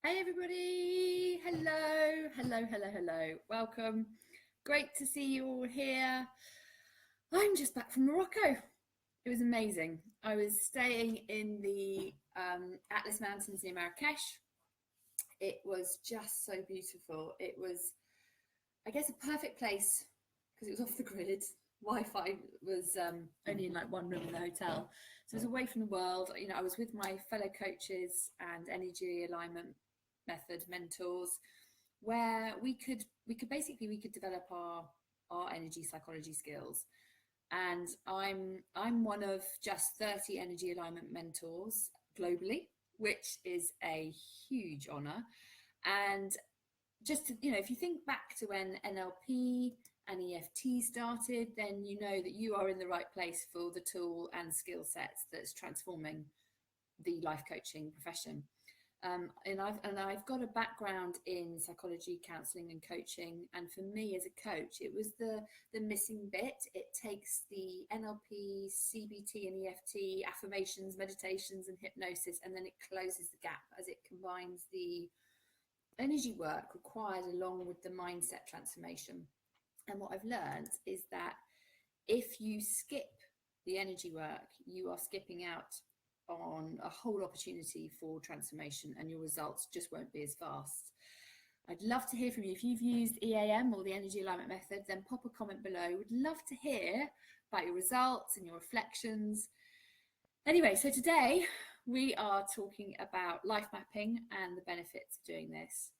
Hey everybody! Hello. Welcome. Great to see you all here. I'm just back from Morocco. It was amazing. I was staying in the Atlas Mountains near Marrakesh. It was just so beautiful. It was, I guess, a perfect place because it was off the grid. Wi-Fi was only in like one room in the hotel, so it was away from the world. I was with my fellow coaches and energy alignment method mentors, where we could develop our energy psychology skills. And I'm one of just 30 energy alignment mentors globally, which is a huge honor. And just to, if you think back to when NLP and EFT started, then you know that you are in the right place for the tool and skill sets that's transforming the life coaching profession. And I've got a background in psychology, counselling, and coaching. And for me as a coach, it was the missing bit. It takes the NLP, CBT, and EFT, affirmations, meditations, and hypnosis, and then it closes the gap as it combines the energy work required along with the mindset transformation. And what I've learned is that if you skip the energy work, you are skipping out on a whole opportunity for transformation, and your results just won't be as fast. I'd love to hear from you. If you've used EAM or the energy alignment method, then pop a comment below. Would love to hear about your results and your reflections. Anyway, so today we are talking about life mapping and the benefits of doing this.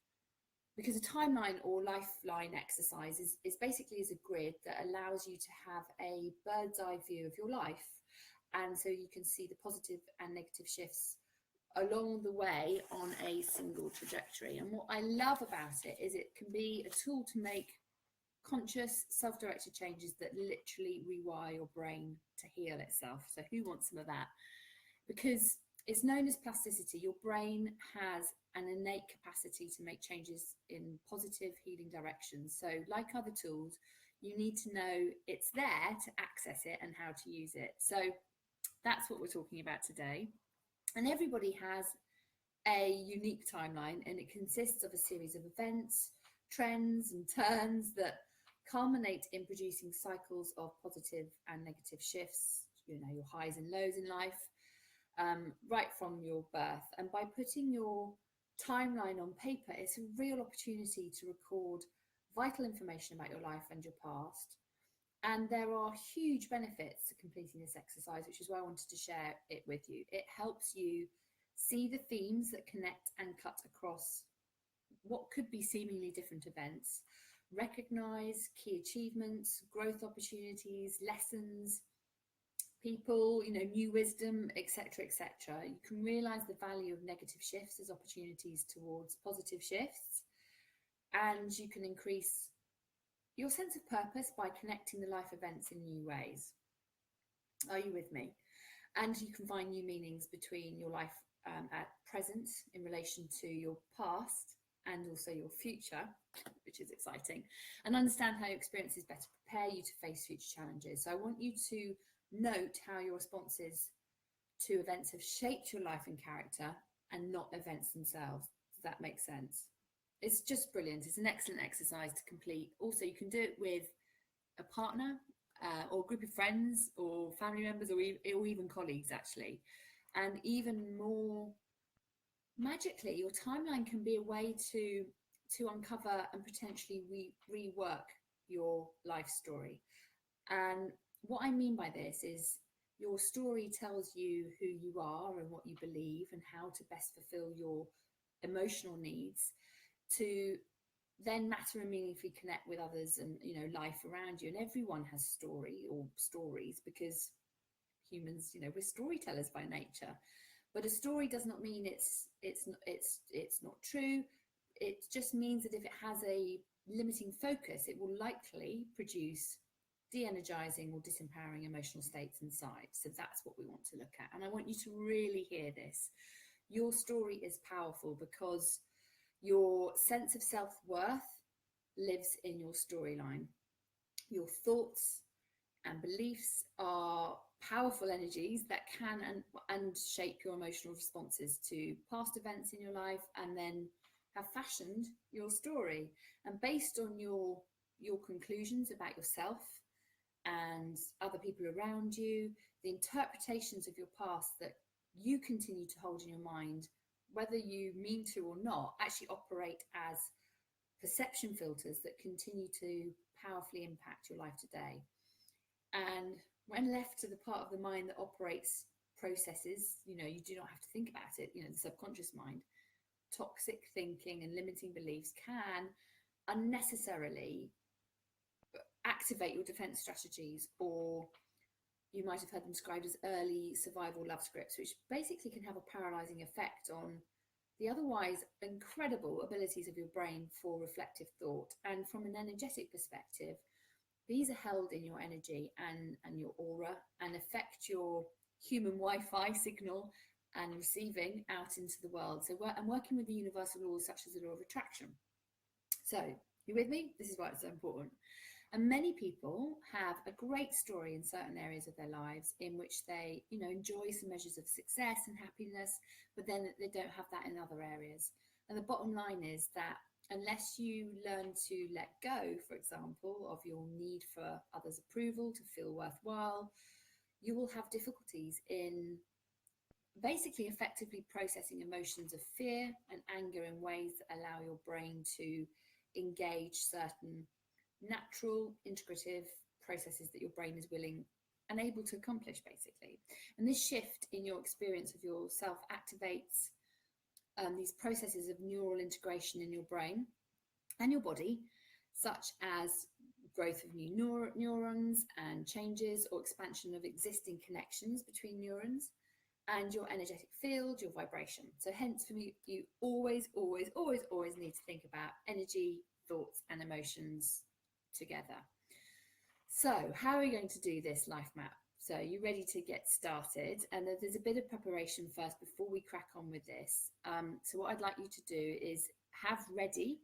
Because a timeline or lifeline exercise is basically as a grid that allows you to have a bird's eye view of your life. And so you can see the positive and negative shifts along the way on a single trajectory. And what I love about it is it can be a tool to make conscious, self-directed changes that literally rewire your brain to heal itself. So who wants some of that? Because it's known as plasticity. Your brain has an innate capacity to make changes in positive healing directions. So like other tools, you need to know it's there to access it and how to use it. So that's what we're talking about today. And everybody has a unique timeline, and it consists of a series of events, trends, and turns that culminate in producing cycles of positive and negative shifts, your highs and lows in life, right from your birth. And by putting your timeline on paper, it's a real opportunity to record vital information about your life and your past. And there are huge benefits to completing this exercise, which is why I wanted to share it with you. It helps you see the themes that connect and cut across what could be seemingly different events, recognize key achievements, growth opportunities, lessons, people, new wisdom, etc., etc. You can realize the value of negative shifts as opportunities towards positive shifts, and you can increase your sense of purpose by connecting the life events in new ways. Are you with me? And you can find new meanings between your life at present in relation to your past and also your future, which is exciting, and understand how your experiences better prepare you to face future challenges. So I want you to note how your responses to events have shaped your life and character, and not events themselves. Does that make sense? It's just brilliant. It's an excellent exercise to complete. Also, you can do it with a partner or a group of friends or family members, or even colleagues, actually. And even more magically, your timeline can be a way to uncover and potentially rework your life story. And what I mean by this is your story tells you who you are and what you believe and how to best fulfill your emotional needs, to then matter and meaningfully connect with others and life around you. And everyone has story or stories, because humans, we're storytellers by nature. But a story does not mean it's not true. It just means that if it has a limiting focus, it will likely produce de-energizing or disempowering emotional states inside. So that's what we want to look at. And I want you to really hear this. Your story is powerful because your sense of self-worth lives in your storyline. Your thoughts and beliefs are powerful energies that can and shape your emotional responses to past events in your life, and then have fashioned your story. And based on your conclusions about yourself and other people around you, the interpretations of your past that you continue to hold in your mind, whether you mean to or not, actually operate as perception filters that continue to powerfully impact your life today. And when left to the part of the mind that operates processes, you do not have to think about it, the subconscious mind, toxic thinking and limiting beliefs can unnecessarily activate your defense strategies, or you might have heard them described as early survival love scripts, which basically can have a paralyzing effect on the otherwise incredible abilities of your brain for reflective thought. And from an energetic perspective, these are held in your energy and your aura, and affect your human Wi-Fi signal and receiving out into the world. So I'm working with the universal laws such as the law of attraction. So you with me? This is why it's so important. And many people have a great story in certain areas of their lives in which they, enjoy some measures of success and happiness, but then they don't have that in other areas. And the bottom line is that unless you learn to let go, for example, of your need for others' approval to feel worthwhile, you will have difficulties in basically effectively processing emotions of fear and anger in ways that allow your brain to engage certain natural integrative processes that your brain is willing and able to accomplish, basically. And this shift in your experience of yourself activates these processes of neural integration in your brain and your body, such as growth of new neurons and changes or expansion of existing connections between neurons, and your energetic field, your vibration. So hence, for me, you always need to think about energy, thoughts and emotions together. So how are we going to do this life map? So you ready to get started? And there's a bit of preparation first before we crack on with this. So what I'd like you to do is have ready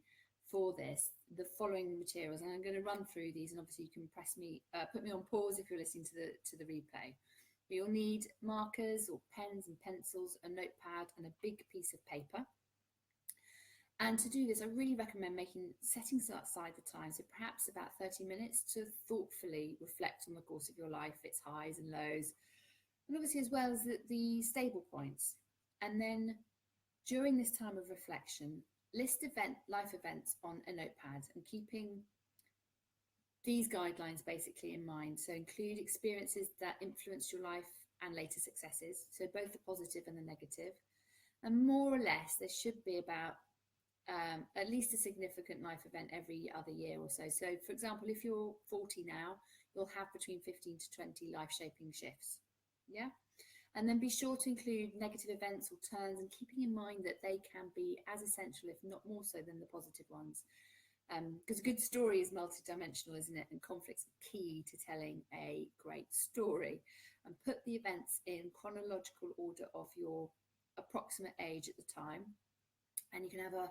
for this the following materials, and I'm going to run through these, and obviously you can put me on pause if you're listening to the replay. But you'll need markers or pens and pencils, a notepad and a big piece of paper. And to do this, I really recommend setting aside the time, so perhaps about 30 minutes, to thoughtfully reflect on the course of your life, its highs and lows, and obviously as well as the stable points. And then during this time of reflection, list life events on a notepad, and keeping these guidelines basically in mind. So include experiences that influenced your life and later successes, so both the positive and the negative. And more or less, there should be about at least a significant life event every other year or so. So, for example, if you're 40 now, you'll have between 15 to 20 life-shaping shifts. Yeah? And then be sure to include negative events or turns, and keeping in mind that they can be as essential, if not more so, than the positive ones. Because a good story is multidimensional, isn't it? And conflict's key to telling a great story. And put the events in chronological order of your approximate age at the time. And you can have a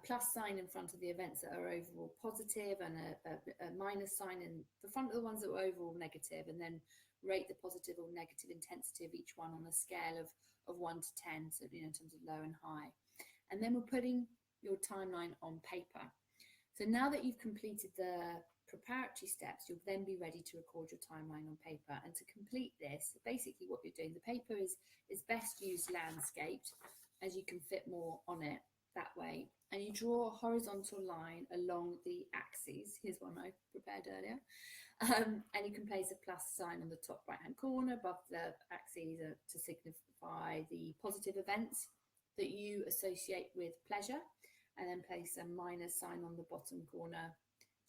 plus sign in front of the events that are overall positive, and a minus sign in the front of the ones that were overall negative, and then rate the positive or negative intensity of each one on a scale of 1 to 10, so in terms of low and high. And then we're putting your timeline on paper. So now that you've completed the preparatory steps, you'll then be ready to record your timeline on paper. And to complete this, basically what you're doing, the paper is best used landscaped, as you can fit more on it that way. And you draw a horizontal line along the axes. Here's one I prepared earlier. And you can place a plus sign on the top right hand corner above the axes to signify the positive events that you associate with pleasure, and then place a minus sign on the bottom corner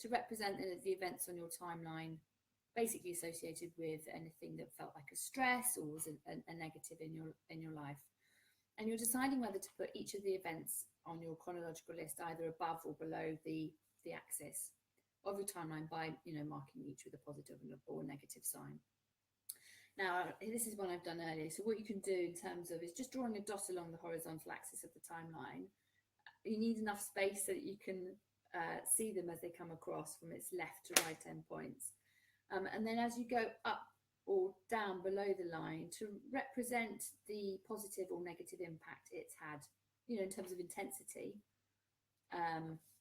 to represent the events on your timeline basically associated with anything that felt like a stress or was a negative in your life. And you're deciding whether to put each of the events on your chronological list either above or below the axis of your timeline by marking each with a positive or negative sign. Now, this is one I've done earlier. So what you can do in terms of is just drawing a dot along the horizontal axis of the timeline. You need enough space so that you can see them as they come across from its left to right endpoints. And then as you go up or down below the line to represent the positive or negative impact it's had, you know, in terms of intensity,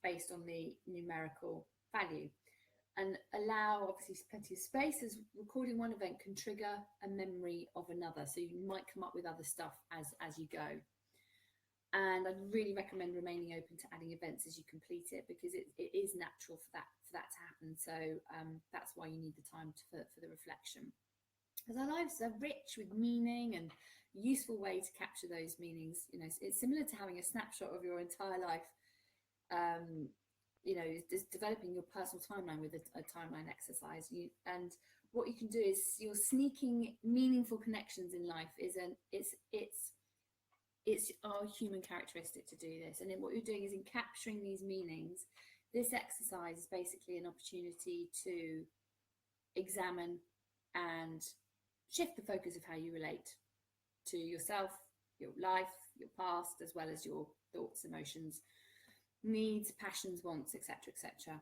based on the numerical value. And allow, obviously, plenty of space, as recording one event can trigger a memory of another. So you might come up with other stuff as you go. And I'd really recommend remaining open to adding events as you complete it, because it is natural for that to happen. So that's why you need the time for the reflection. Because our lives are rich with meaning and useful way to capture those meanings. You know, it's similar to having a snapshot of your entire life. You know, just developing your personal timeline with a timeline exercise. And what you can do is, you're sneaking meaningful connections in life. It's our human characteristic to do this. And then what you're doing is, in capturing these meanings, this exercise is basically an opportunity to examine and shift the focus of how you relate to yourself, your life, your past, as well as your thoughts, emotions, needs, passions, wants, etc., etc.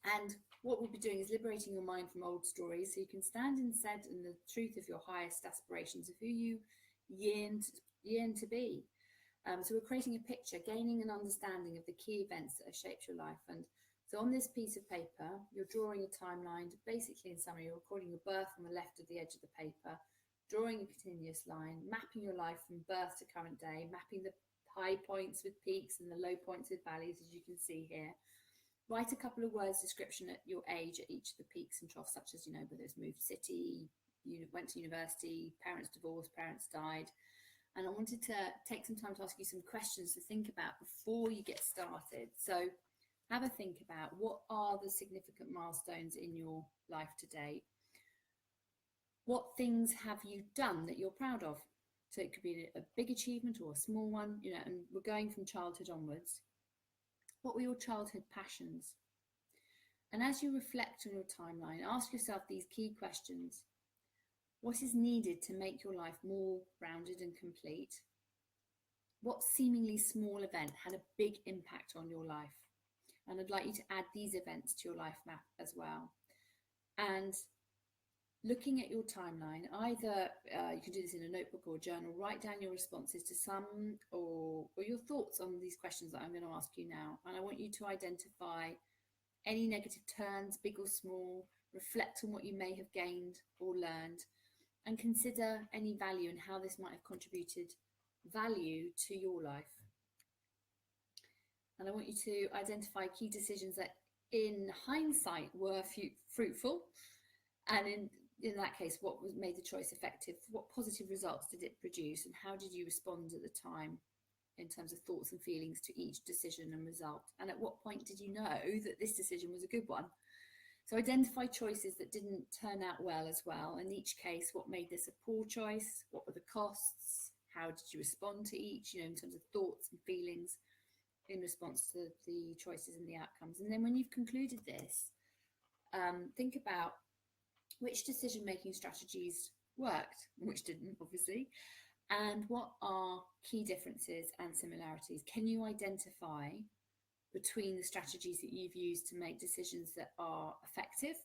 And what we'll be doing is liberating your mind from old stories, so you can stand instead in the truth of your highest aspirations, of who you yearn to be. So we're creating a picture, gaining an understanding of the key events that have shaped your life. And so on this piece of paper, you're drawing a timeline. Basically, in summary, you're recording your birth on the left of the edge of the paper, drawing a continuous line, mapping your life from birth to current day, mapping the high points with peaks and the low points with valleys, as you can see here. Write a couple of words description at your age at each of the peaks and troughs, such as, you know, whether it's moved city, you went to university, parents divorced, parents died. And I wanted to take some time to ask you some questions to think about before you get started. So have a think about, what are the significant milestones in your life today? What things have you done that you're proud of? So it could be a big achievement or a small one, you know, and we're going from childhood onwards. What were your childhood passions? And as you reflect on your timeline, ask yourself these key questions. What is needed to make your life more rounded and complete? What seemingly small event had a big impact on your life? And I'd like you to add these events to your life map as well. And looking at your timeline, either you can do this in a notebook or a journal, write down your responses to some or your thoughts on these questions that I'm going to ask you now. And I want you to identify any negative turns, big or small, reflect on what you may have gained or learned, and consider any value and how this might have contributed value to your life. And I want you to identify key decisions that in hindsight were fruitful, and in that case, what made the choice effective? What positive results did it produce, and how did you respond at the time in terms of thoughts and feelings to each decision and result? And at what point did you know that this decision was a good one? So identify choices that didn't turn out well as well. In each case, what made this a poor choice? What were the costs? How did you respond to each, you know, in terms of thoughts and feelings in response to the choices and the outcomes? And then when you've concluded this, think about which decision-making strategies worked and which didn't, obviously, and what are key differences and similarities. Can you identify between the strategies that you've used to make decisions that are effective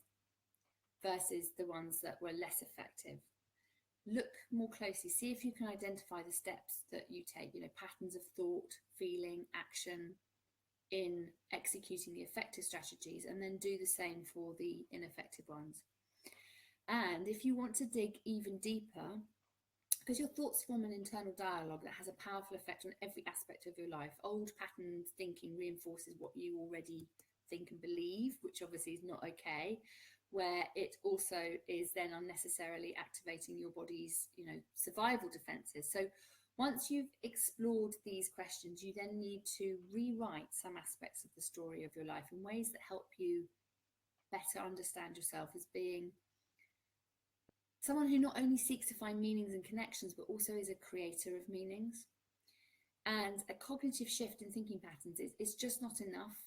versus the ones that were less effective? Look more closely, see if you can identify the steps that you take, you know, patterns of thought, feeling, action in executing the effective strategies, and then do the same for the ineffective ones. And if you want to dig even deeper, because your thoughts form an internal dialogue that has a powerful effect on every aspect of your life. Old patterned thinking reinforces what you already think and believe, which obviously is not okay, where it also is then unnecessarily activating your body's, you know, survival defenses. So once you've explored these questions, you then need to rewrite some aspects of the story of your life in ways that help you better understand yourself as being someone who not only seeks to find meanings and connections, but also is a creator of meanings. And a cognitive shift in thinking patterns is just not enough.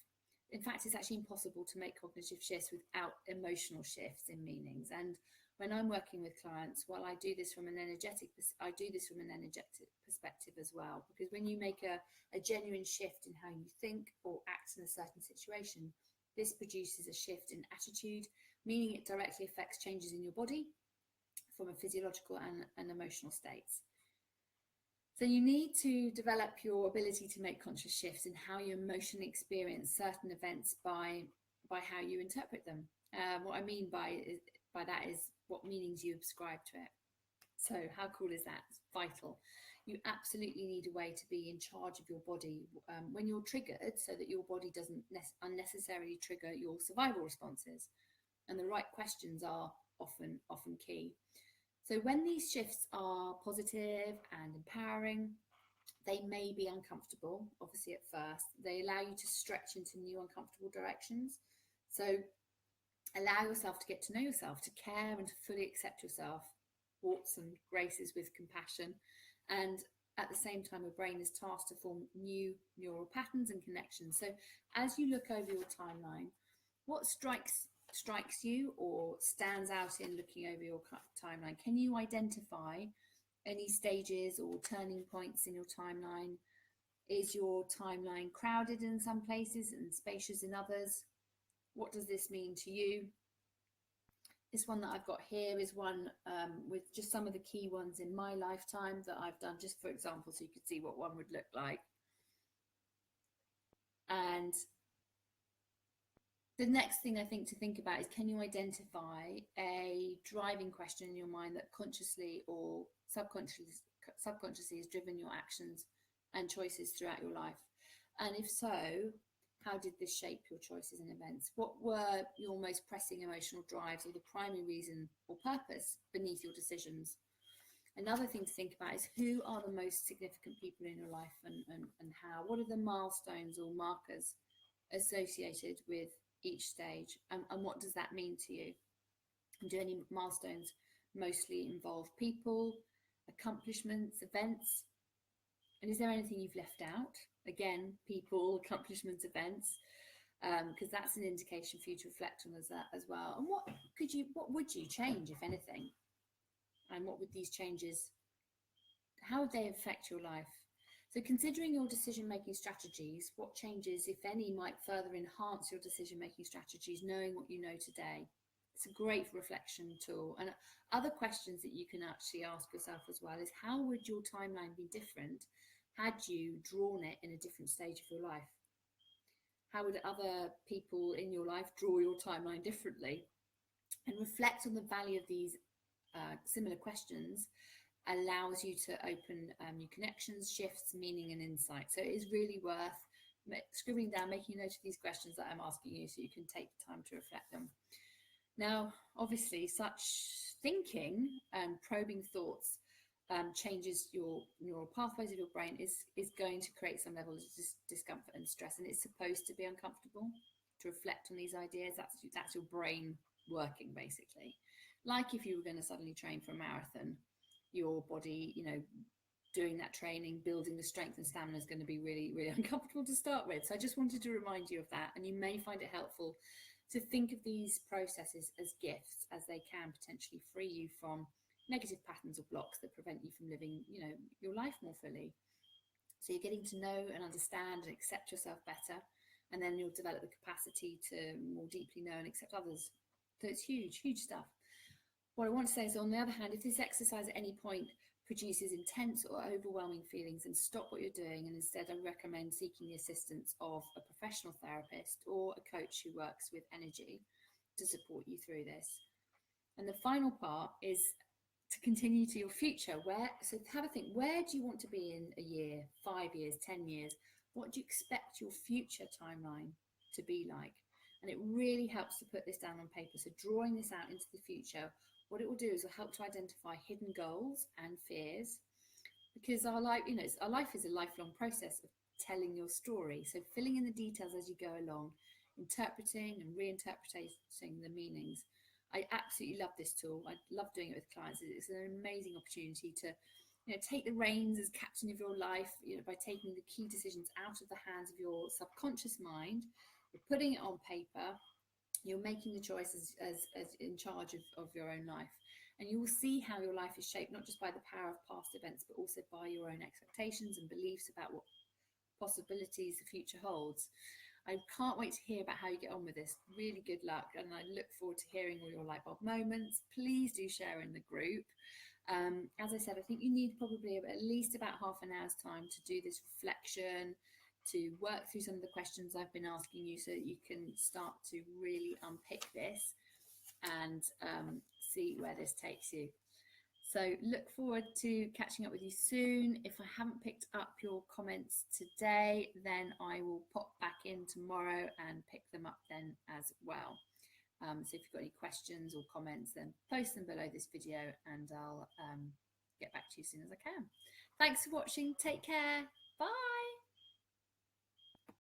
In fact, it's actually impossible to make cognitive shifts without emotional shifts in meanings. And when I'm working with clients, while I do this from an energetic perspective as well, because when you make a genuine shift in how you think or act in a certain situation, this produces a shift in attitude, meaning it directly affects changes in your body from a physiological and emotional states. So you need to develop your ability to make conscious shifts in how you emotionally experience certain events by how you interpret them. What I mean by that is what meanings you ascribe to it. So how cool is that? It's vital. You absolutely need a way to be in charge of your body when you're triggered, so that your body doesn't unnecessarily trigger your survival responses. And the right questions are often key. So when these shifts are positive and empowering, they may be uncomfortable, obviously at first. They allow you to stretch into new uncomfortable directions. So allow yourself to get to know yourself, to care and to fully accept yourself, warts and graces with compassion. And at the same time, your brain is tasked to form new neural patterns and connections. So as you look over your timeline, what strikes you or stands out in looking over your timeline? Can you identify any stages or turning points in your timeline? Is your timeline crowded in some places and spacious in others? What does this mean to you? This one that I've got here is one with just some of the key ones in my lifetime that I've done, just for example, so you could see what one would look like. And the next thing I think to think about is, can you identify a driving question in your mind that consciously or subconsciously has driven your actions and choices throughout your life? And if so, how did this shape your choices and events? What were your most pressing emotional drives, or the primary reason or purpose beneath your decisions? Another thing to think about is, who are the most significant people in your life, and how? What are the milestones or markers associated with each stage, and what does that mean to you? And do any milestones mostly involve people, accomplishments, events? And is there anything you've left out? Again, people, accomplishments, events, because that's an indication for you to reflect on as well. And what would you change, if anything? And what would these changes, how would they affect your life? So considering your decision-making strategies, what changes, if any, might further enhance your decision-making strategies, knowing what you know today? It's a great reflection tool. And other questions that you can actually ask yourself as well is, how would your timeline be different had you drawn it in a different stage of your life? How would other people in your life draw your timeline differently? And reflect on the value of these similar questions allows you to open new connections, shifts, meaning and insight. So it is really worth scribbling down, making a note of these questions that I'm asking you, so you can take the time to reflect them. Now, obviously, such thinking and probing thoughts changes your neural pathways of your brain, is going to create some level of discomfort and stress, and it's supposed to be uncomfortable to reflect on these ideas. That's your brain working, basically. Like if you were going to suddenly train for a marathon, your body, doing that training, building the strength and stamina, is going to be really, really uncomfortable to start with. So I just wanted to remind you of that, and you may find it helpful to think of these processes as gifts, as they can potentially free you from negative patterns or blocks that prevent you from living, your life more fully. So you're getting to know and understand and accept yourself better, and then you'll develop the capacity to more deeply know and accept others. So it's huge, huge stuff. What I want to say is, on the other hand, if this exercise at any point produces intense or overwhelming feelings, then stop what you're doing, and instead I recommend seeking the assistance of a professional therapist or a coach who works with energy to support you through this. And the final part is to continue to your future. So have a think, where do you want to be in a year, 5 years, 10 years? What do you expect your future timeline to be like? And it really helps to put this down on paper. So drawing this out into the future, what it will do is it will help to identify hidden goals and fears, because our life, our life is a lifelong process of telling your story. So filling in the details as you go along, interpreting and reinterpreting the meanings. I absolutely love this tool. I love doing it with clients. It's an amazing opportunity to take the reins as captain of your life, by taking the key decisions out of the hands of your subconscious mind. You're putting it on paper. You're making the choices as in charge of your own life. And you will see how your life is shaped, not just by the power of past events, but also by your own expectations and beliefs about what possibilities the future holds. I can't wait to hear about how you get on with this. Really good luck, and I look forward to hearing all your light bulb moments. Please do share in the group. As I said, I think you need probably at least about half an hour's time to do this reflection, to work through some of the questions I've been asking you, so that you can start to really unpick this and see where this takes you. So look forward to catching up with you soon. If I haven't picked up your comments today, then I will pop back in tomorrow and pick them up then as well. So if you've got any questions or comments, then post them below this video and I'll get back to you as soon as I can. Thanks for watching. Take care. Bye.